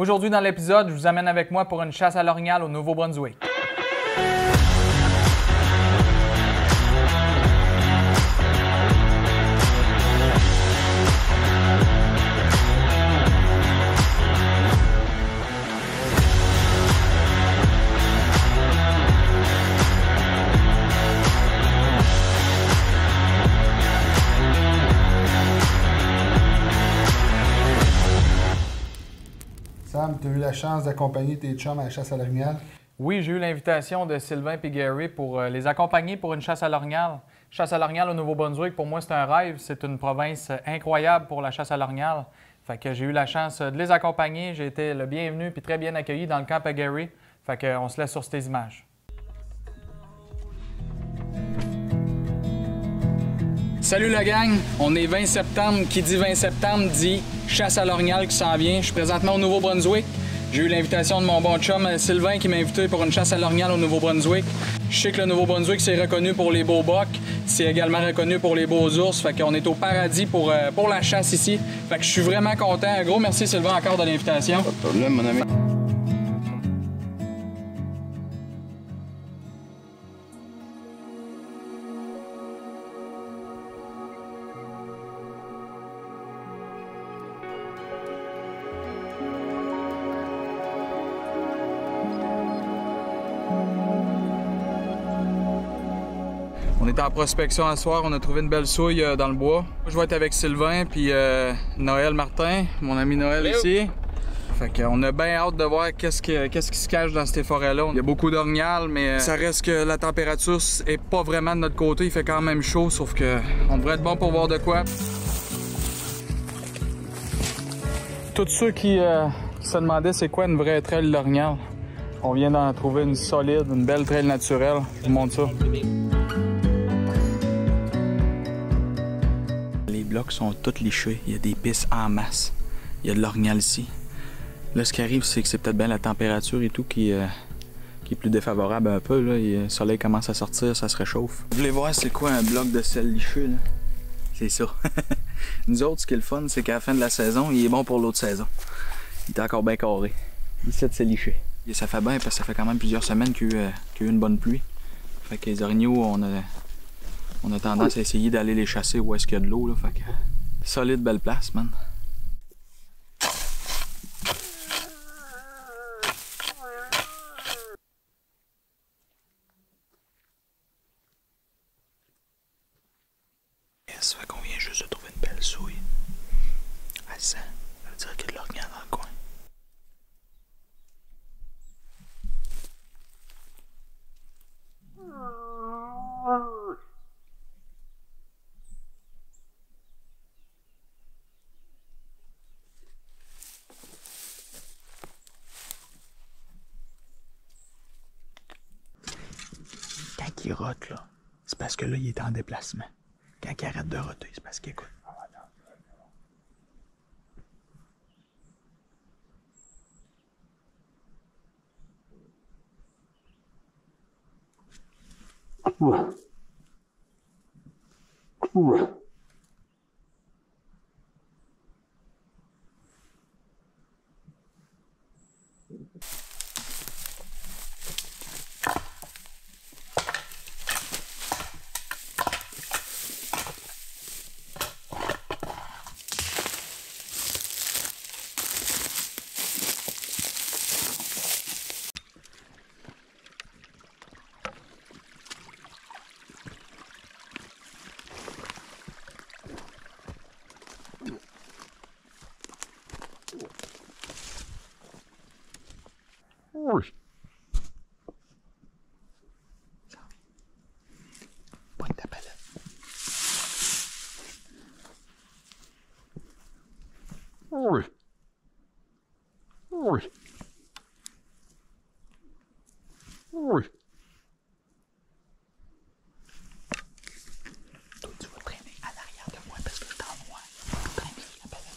Aujourd'hui, dans l'épisode, je vous amène avec moi pour une chasse à l'orignal au Nouveau-Brunswick. Sam, tu as eu la chance d'accompagner tes chums à la chasse à l'orignal? Oui, j'ai eu l'invitation de Sylvain et Gary pour les accompagner pour une chasse à l'orignal. Chasse à l'orignal au Nouveau-Brunswick, pour moi, c'est un rêve. C'est une province incroyable pour la chasse à l'orignal. Fait que j'ai eu la chance de les accompagner. J'ai été le bienvenu puis très bien accueilli dans le camp à Gary. Fait qu'on se laisse sur ces images. Salut la gang, on est 20 septembre. Qui dit 20 septembre dit chasse à l'orignal qui s'en vient. Je suis présentement au Nouveau-Brunswick. J'ai eu l'invitation de mon bon chum Sylvain qui m'a invité pour une chasse à l'orignal au Nouveau-Brunswick. Je sais que le Nouveau-Brunswick, c'est reconnu pour les beaux bocs. C'est également reconnu pour les beaux ours. Fait qu'on est au paradis pour la chasse ici. Fait que je suis vraiment content. Un gros merci Sylvain encore de l'invitation. Pas de problème, mon ami. On est en prospection à soir, on a trouvé une belle souille dans le bois. Je vais être avec Sylvain puis Noël Martin, mon ami Noël ici. Fait qu'on a bien hâte de voir qu'est-ce qui se cache dans ces forêts-là. Il y a beaucoup d'orignal, mais ça reste que la température est pas vraiment de notre côté. Il fait quand même chaud, sauf que on devrait être bon pour voir de quoi. Tous ceux qui se demandaient c'est quoi une vraie trail d'orignal, on vient d'en trouver une solide, une belle trail naturelle. Je vous montre ça. Les blocs sont tous lichés. Il y a des pistes en masse. Il y a de l'orignal ici. Là, ce qui arrive, c'est que c'est peut-être bien la température et tout qui est plus défavorable un peu. Là. Le soleil commence à sortir, ça se réchauffe. Vous voulez voir c'est quoi un bloc de sel liché? Là? C'est ça. Nous autres, ce qui est le fun, c'est qu'à la fin de la saison, il est bon pour l'autre saison. Il est encore bien carré. Ici, c'est liché. Et ça fait bien parce que ça fait quand même plusieurs semaines qu'il y a eu une bonne pluie. Fait que les orignaux, on a tendance à essayer d'aller les chasser où est-ce qu'il y a de l'eau. Fait que solide, belle place, man. Yes, fait qu'on vient juste de trouver une belle souille. Elle sent. Ça veut dire qu'il y a de l'orignal dans le coin. Quand il rote, là, c'est parce que là, il est en déplacement. Quand il arrête de roter, c'est parce qu'il écoute. Pointe ta palette. Toi, tu vas traîner à l'arrière de moi parce que je t'en vois. Traîne sur la palette.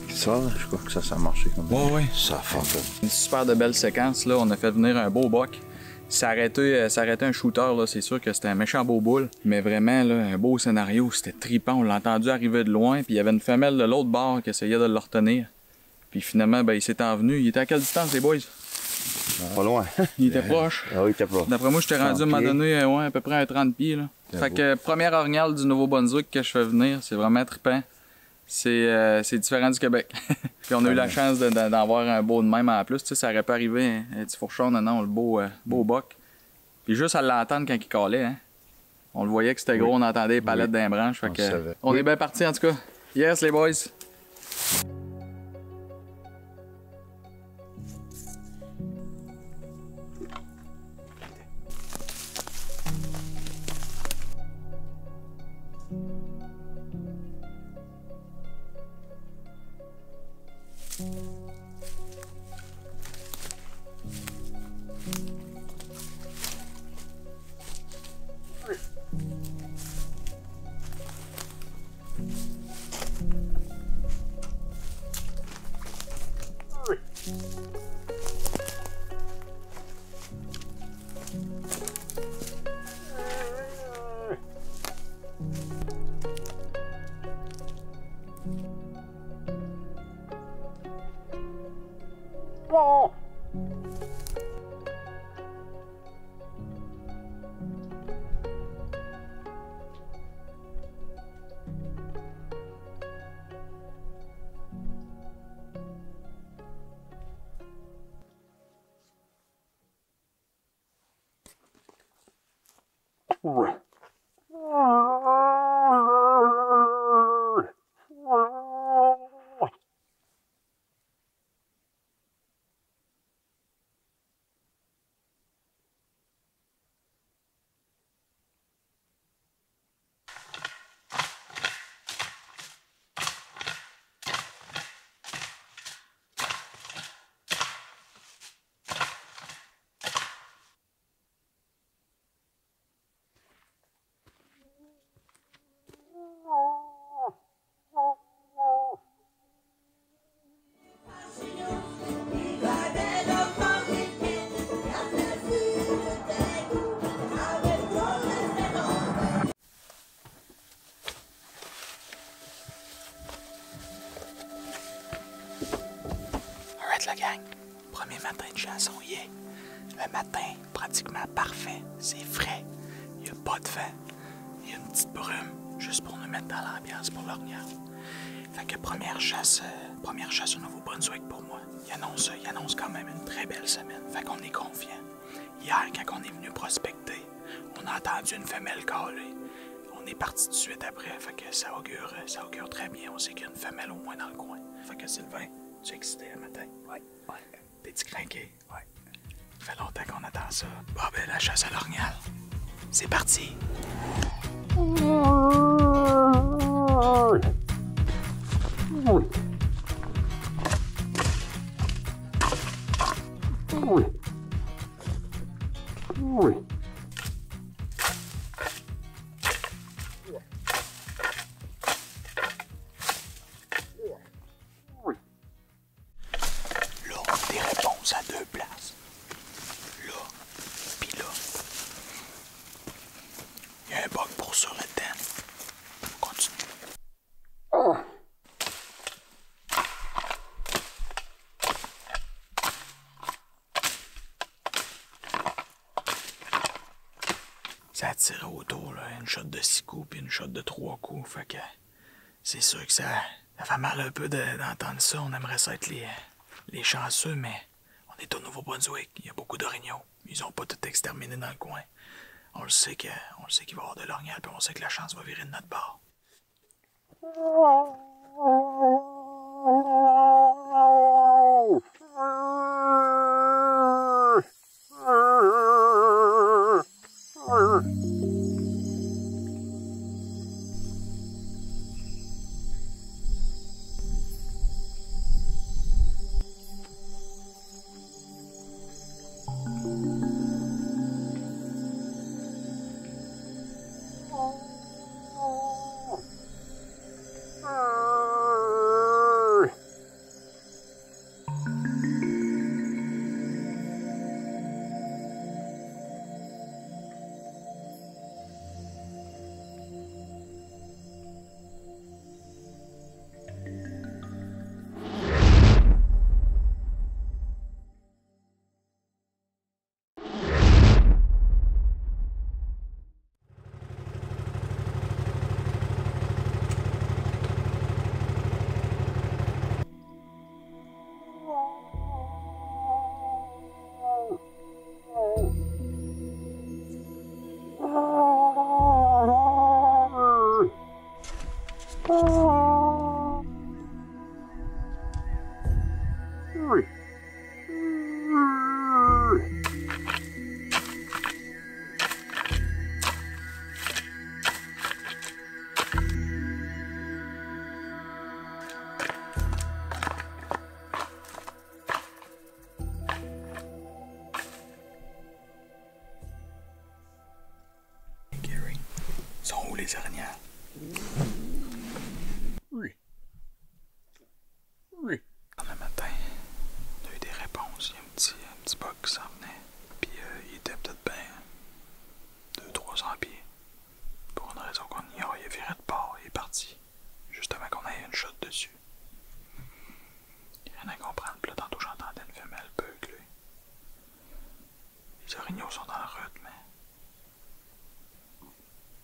Ça, je crois que ça a marché comme ça. Ouais. Ça a fait. Une super de belle séquence, là. On a fait venir un beau buck. Ça arrêtait un shooter, là. C'est sûr que c'était un méchant beau boule. Mais vraiment, là, un beau scénario. C'était trippant. On l'a entendu arriver de loin. Puis il y avait une femelle de l'autre bord qui essayait de le retenir. Puis finalement, ben, il s'est envenu. Il était à quelle distance, les boys? Pas loin. Il était proche. Ah oui, il était proche. D'après moi, je t'ai rendu à un moment donné, ouais, à peu près à 30 pieds, là. Fait que première orignale du Nouveau-Brunswick que je fais venir, c'est vraiment trippant. C'est différent du Québec. Puis on a eu la chance d'en voir un beau de même en plus. Tu sais, ça aurait pas arrivé un petit fourchon, non, le beau buck. Puis juste à l'entendre quand il calait, hein. On le voyait que c'était gros, on entendait les palettes d'un branche. Fait que on est bien partis en tout cas. Yes, les boys! La gang, premier matin de chasse, on y est. Le matin, pratiquement parfait. C'est frais. Il n'y a pas de vent. Il y a une petite brume, juste pour nous mettre dans l'ambiance pour l'orignal. Fait que première chasse au Nouveau-Brunswick pour moi. Il annonce quand même une très belle semaine. Fait qu'on est confiant. Hier, quand on est venu prospecter, on a entendu une femelle caler. On est parti tout de suite après. Fait que ça augure très bien. On sait qu'il y a une femelle au moins dans le coin. Fait que Sylvain, tu es excité le matin? Ouais. T'es-tu craqué? Ouais. Ça fait longtemps qu'on attend ça. Bon, ben, la chasse à l'orignal. C'est parti! À deux places. Là, puis là. Il y a un bug pour ça là-dedans. On continue. Ça a tiré autour, là. Une shot de 6 coups puis une shot de 3 coups. Fait que c'est sûr que ça fait mal un peu d'entendre ça. On aimerait ça être les chanceux, mais on est au Nouveau-Brunswick, il y a beaucoup d'orignaux. Ils ont pas tout exterminé dans le coin. On le sait qu'il va y avoir de l'orignal, puis on sait que la chance va virer de notre bord. Gary, sont où les araignées? Oui. Oui. Le matin, on a eu des réponses. Il y a un petit bug qui s'en venait. Puis il était peut-être bien 200-300 pieds. Pour une raison qu'on ignore, il a viré de bord et est parti. Juste avant qu'on ait une shot dessus. Il n'y a rien à comprendre. Puis là, tantôt, j'entendais une femelle beugler. Les orignaux sont dans la route, mais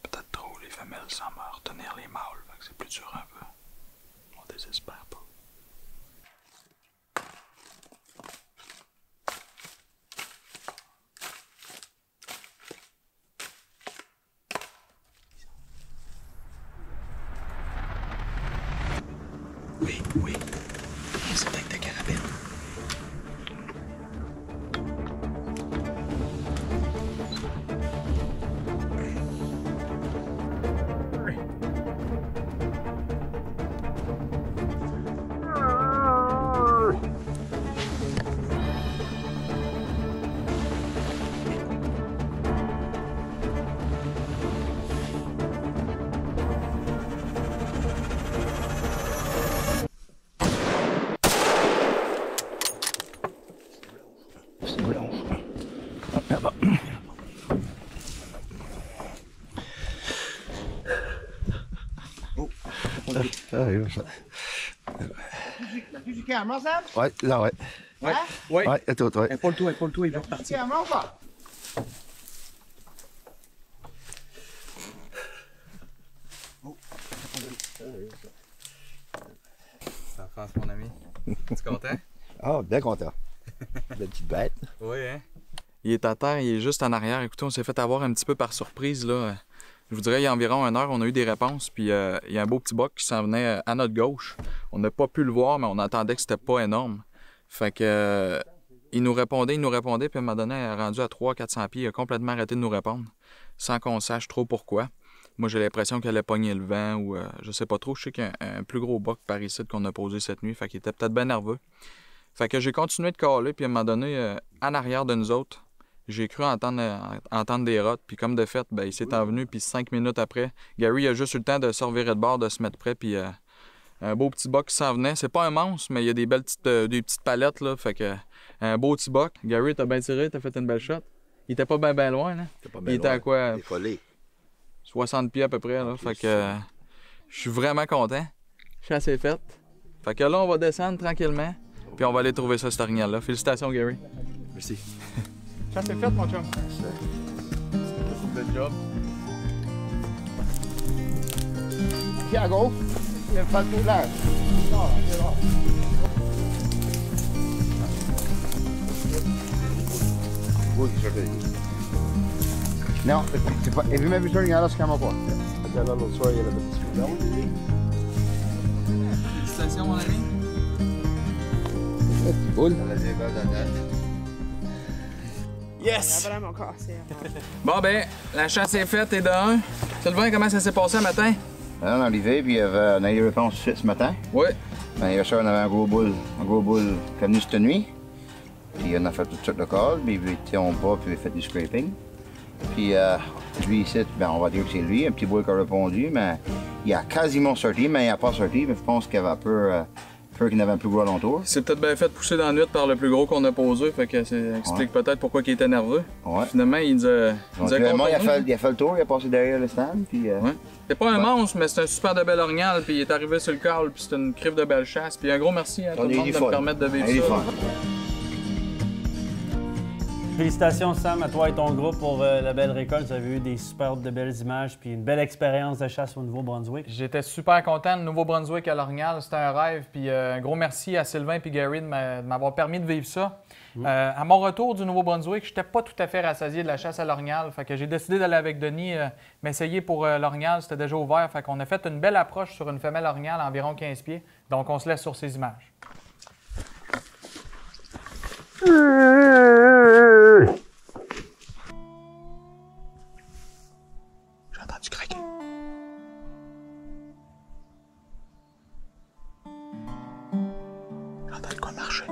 peut-être trop. Les femelles semblent retenir les mâles. Fait que c'est plus dur un peu. On désespère pas. Oui, oui. C'est avec ta carabine. Tu calmes, ça? Ouais, là, ouais. Ouais. Ouais, à tout, ouais. Épaule-toi, il va Tu repartir. calmes, ça? Ça passe, mon ami. Tu content? Ah, bien content. La petite bête. Oui, hein? Il est à terre, il est juste en arrière. Écoutez, on s'est fait avoir un petit peu par surprise, là. Je vous dirais, il y a environ 1 heure, on a eu des réponses, puis il y a un beau petit boc qui s'en venait à notre gauche. On n'a pas pu le voir, mais on attendait que c'était pas énorme. Fait que il nous répondait, puis à un moment donné, rendu à 300-400 pieds, il a complètement arrêté de nous répondre, sans qu'on sache trop pourquoi. Moi, j'ai l'impression qu'elle allait pogner le vent, ou je sais pas trop. Je sais qu'il y a un plus gros boc par ici qu'on a posé cette nuit, fait qu'il était peut-être bien nerveux. Fait que j'ai continué de caler, puis à un moment donné, en arrière de nous autres, j'ai cru entendre des rottes, puis comme de fait, ben, il s'est envenu, puis 5 minutes après, Gary a juste eu le temps de se revirer de bord, de se mettre prêt, puis un beau petit boc qui s'en venait. C'est pas un monstre, mais il y a des belles des petites palettes, là, fait que un beau petit boc. Gary, t'as bien tiré, t'as fait une belle shot. Il était pas bien loin, là. Il était à quoi? Décollé. 60 pieds à peu près, là, fait que je suis vraiment content. Chasse est faite. Fait que là, on va descendre tranquillement, puis on va aller trouver ça, cet orignal-là. Félicitations, Gary. Merci. Ça c'est fait, mon chum. Good job. Ici à gauche, il y a le pas de large. Non, c'est bon. Oui, je vais. Non, c'est pas. Hai mai visto l'orignale, si chiama qua. Là, l'autre soir, il y a la petite. Félicitations, mon ami. Petite boule. Yes! Vraiment cassé. Bon, ben, la chasse est faite et de un. Sylvain, comment ça s'est passé le matin? Là, on est arrivé, puis on a eu les réponses tout de suite ce matin. Oui. Hier soir, on avait un gros boule qui est venu cette nuit. Puis on a fait tout de suite le call, puis il était en bas, puis il a fait du scraping. Puis lui ici, ben, on va dire que c'est lui, un petit boule qui a répondu, mais il a quasiment sorti, mais il n'a pas sorti, mais je pense qu'il avait peur qu'il avait un plus gros alentour. C'est peut-être bien fait pousser dans la nuit par le plus gros qu'on a posé, fait que ça explique peut-être pourquoi il était nerveux. Ouais. Finalement, il nous a Éventuellement, il a fait le tour, il a passé derrière le stand, puis... Ouais. C'est pas un monstre, mais c'est un super de bel orignal, puis il est arrivé sur le call, puis c'est une criffe de belle chasse. Puis un gros merci à tout le monde de me permettre de vivre ça. Félicitations Sam, à toi et ton groupe pour la belle récolte. Vous avez eu des super de belles images puis une belle expérience de chasse au Nouveau-Brunswick. J'étais super content de Nouveau-Brunswick à l'orignal, c'était un rêve. Puis un gros merci à Sylvain et Gary de m'avoir permis de vivre ça. À mon retour du Nouveau-Brunswick, je n'étais pas tout à fait rassasié de la chasse à l'orignal. Fait que j'ai décidé d'aller avec Denis m'essayer pour l'orignal, c'était déjà ouvert. Fait qu'on a fait une belle approche sur une femelle orignal à environ 15 pieds. Donc on se laisse sur ces images. J'ai entendu craquer. J'ai entendu quoi marcher.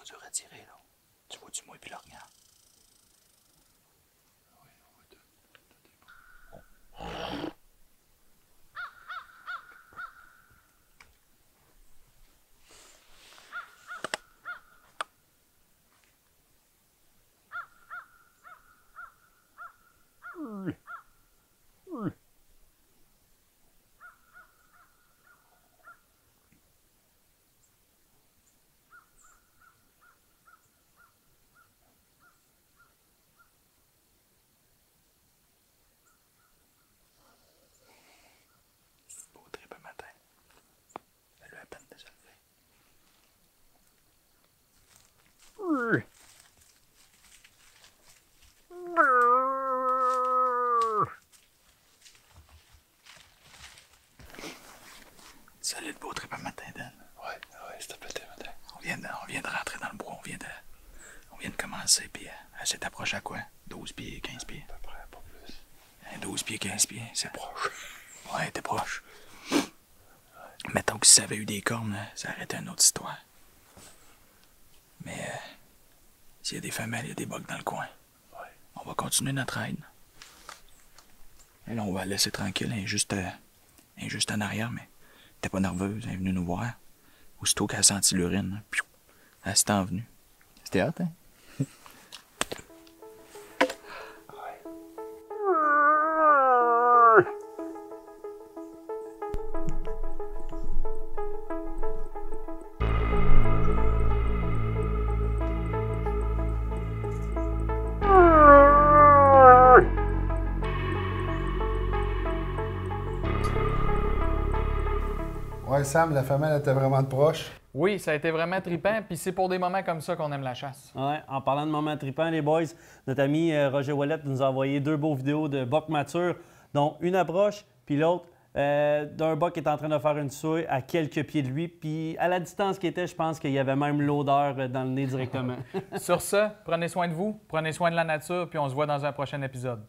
dû retirer, là. Tu vois-tu, moi, puis l'orignal? Beau trip un matin. Elle a eu à peine de se lever. Salut le beau trip un matin, Dan. Ouais, s'il te plaît, matin. On vient de rentrer dans le bois, on vient de commencer, puis elle s'est approchée à quoi? 12 pieds, 15 pieds? À peu près, pas plus. 12 pieds, 15 pieds, c'est proche. Ouais, t'es proche. Mettons que si ça avait eu des cornes, ça aurait été une autre histoire. Mais s'il y a des femelles, il y a des bugs dans le coin. Ouais. On va continuer notre ride. Et là, on va la laisser tranquille. Elle est juste en arrière, mais elle était pas nerveuse. Elle est venue nous voir. Aussitôt qu'elle a senti l'urine, elle s'est envenue. C'était hâte, hein? Ouais, Sam, la femelle était vraiment de proche. Oui, ça a été vraiment trippant, puis c'est pour des moments comme ça qu'on aime la chasse. Ouais, en parlant de moments trippants, les boys, notre ami Roger Ouellette nous a envoyé 2 beaux vidéos de bocs matures, dont une approche, puis l'autre d'un boc qui est en train de faire une souille à quelques pieds de lui. Puis à la distance qu'il était, je pense qu'il y avait même l'odeur dans le nez directement. Sur ce, prenez soin de vous, prenez soin de la nature, puis on se voit dans un prochain épisode.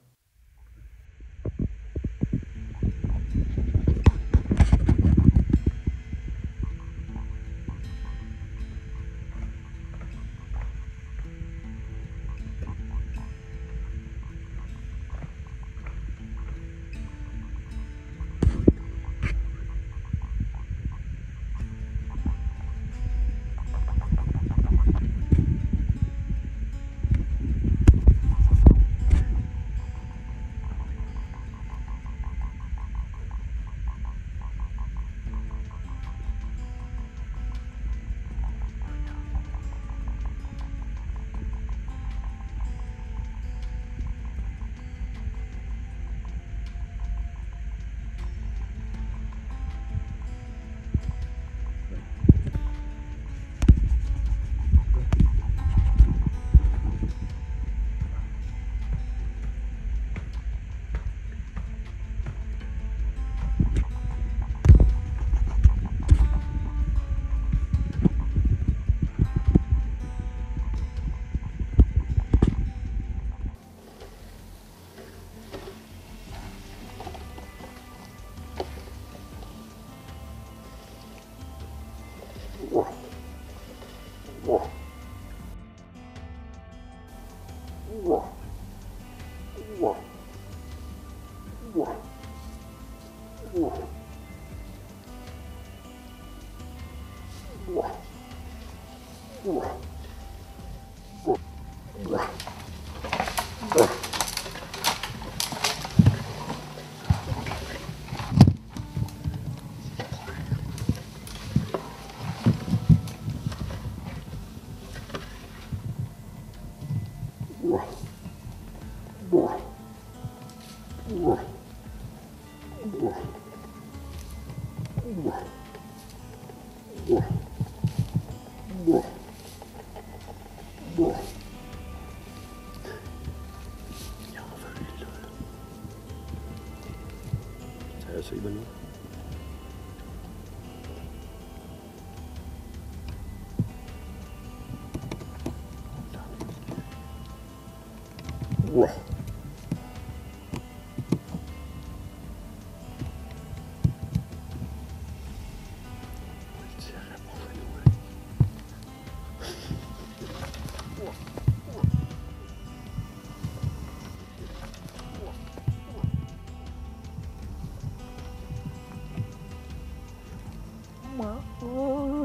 moi.